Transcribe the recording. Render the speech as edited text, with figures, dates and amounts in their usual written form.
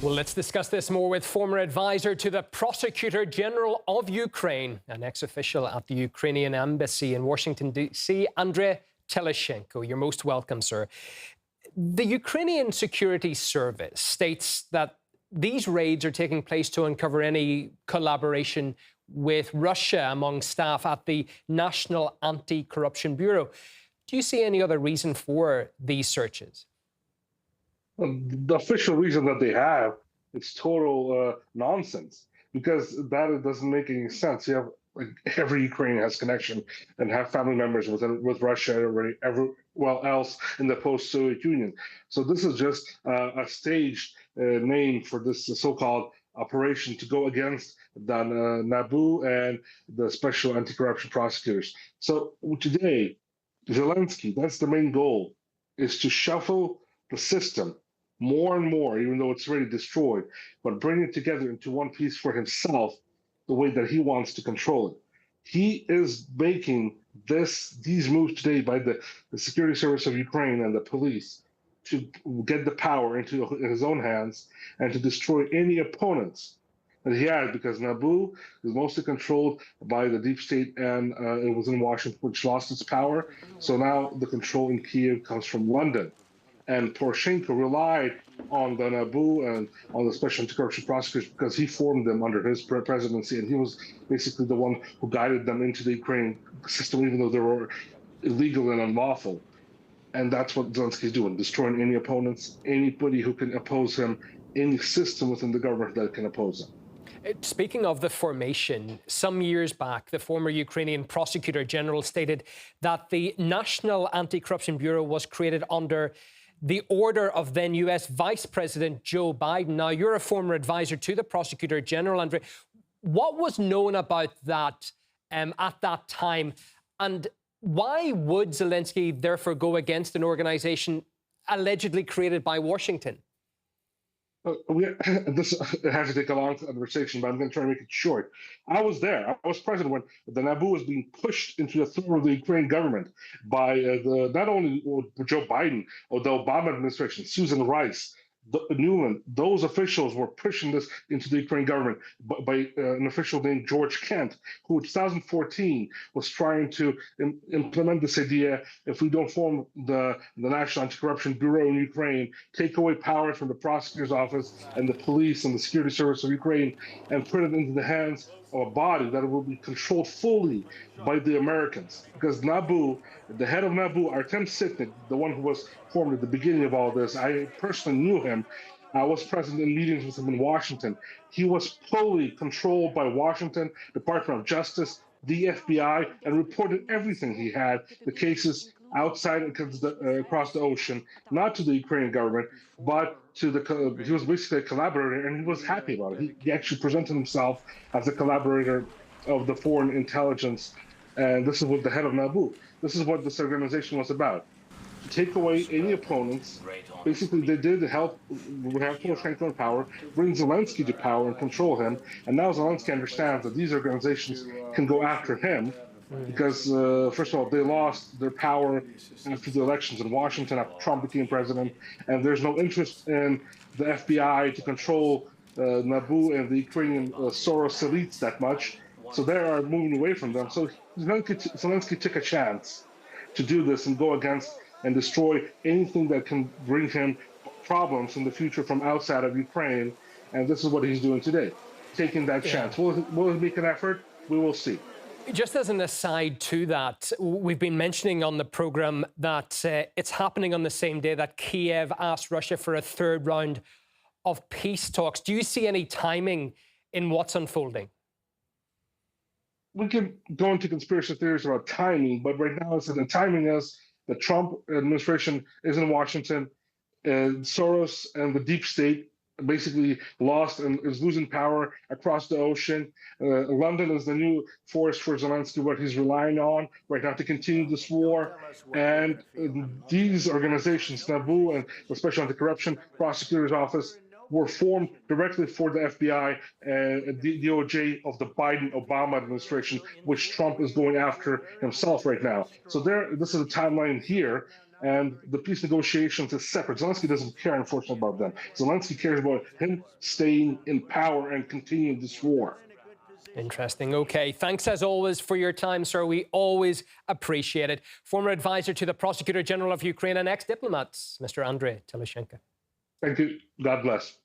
Well, let's discuss this more with former advisor to the Prosecutor General of Ukraine, an ex-official at the Ukrainian embassy in Washington, D.C., Andrey Telizhenko. You're most welcome, sir. The Ukrainian Security Service states that these raids are taking place to uncover any collaboration with Russia among staff at the National Anti-Corruption Bureau. Do you see any other reason for these searches? The official reason that they have is total nonsense, because that doesn't make any sense. You have, like, every Ukrainian has connection and have family members with Russia or everywhere else in the post-Soviet Union. So this is just a staged name for this so-called operation to go against the NABU and the special anti-corruption prosecutors. So today, Zelensky, that's the main goal, is to shuffle the system more and more, even though it's already destroyed, but bring it together into one piece for himself, the way that he wants to control it. He is making these moves today by the Security Service of Ukraine and the police to get the power into his own hands and to destroy any opponents that he has, because NABU is mostly controlled by the deep state, and it was in Washington, which lost its power. So now the control in Kiev comes from London. And Poroshenko relied on the NABU and on the special anti-corruption prosecutors because he formed them under his presidency, and he was basically the one who guided them into the Ukrainian system, even though they were illegal and unlawful. And that's what Zelensky is doing, destroying any opponents, anybody who can oppose him, any system within the government that can oppose him. Speaking of the formation, some years back, the former Ukrainian Prosecutor General stated that the National Anti-Corruption Bureau was created under the order of then U.S. Vice President Joe Biden. Now, you're a former advisor to the Prosecutor General, Andrey. What was known about that at that time, and why would Zelensky therefore go against an organization allegedly created by Washington? This has to take a long conversation, but I'm going to try to make it short. I was there. I was present when the NABU was being pushed into the throat of the Ukrainian government by not only Joe Biden or the Obama administration, Susan Rice, Newland. Those officials were pushing this into the Ukrainian government by an official named George Kent, who in 2014 was trying to implement this idea: if we don't form the National Anti-Corruption Bureau in Ukraine, take away power from the prosecutor's office and the police and the Security Service of Ukraine, and put it into the hands of a body that will be controlled fully by the Americans. Because NABU, the head of NABU, Artem Sitnik, the one who was formed at the beginning of all this, I personally knew him. I was present in meetings with him in Washington. He was fully controlled by Washington, Department of Justice, the FBI, and reported everything he had, the cases outside across the ocean, not to the Ukrainian government, but to he was basically a collaborator, and he was happy about it. He actually presented himself as a collaborator of the foreign intelligence, and this is what the head of NABU. This is what this organization was about: to take away any opponents. Basically, they did help have Poroshenko in power, bring Zelensky to power and control him, and now Zelensky understands that these organizations can go after him. Because, first of all, they lost their power after the elections in Washington, after Trump became president, and there's no interest in the FBI to control NABU and the Ukrainian Soros elites that much. So they are moving away from them. So Zelensky took a chance to do this and go against and destroy anything that can bring him problems in the future from outside of Ukraine. And this is what he's doing today, taking that chance. Will he make an effort? We will see. Just as an aside to that, we've been mentioning on the program that it's happening on the same day that Kiev asked Russia for a third round of peace talks. Do you see any timing in what's unfolding? We can go into conspiracy theories about timing, but right now the timing is the Trump administration is in Washington, and Soros and the deep state basically lost and is losing power across the ocean. London is the new force for Zelensky, what he's relying on right now to continue this war. And these organizations, NABU and the Special Anti-Corruption Prosecutor's Office, were formed directly for the FBI and DOJ of the Biden-Obama administration, which Trump is going after himself right now. So this is a timeline here. and the peace negotiations is separate. Zelensky doesn't care, unfortunately, about them. Zelensky cares about him staying in power and continuing this war. Interesting. OK. Thanks, as always, for your time, sir. We always appreciate it. Former advisor to the Prosecutor General of Ukraine and ex-diplomat, Mr. Andrey Telizhenko. Thank you. God bless.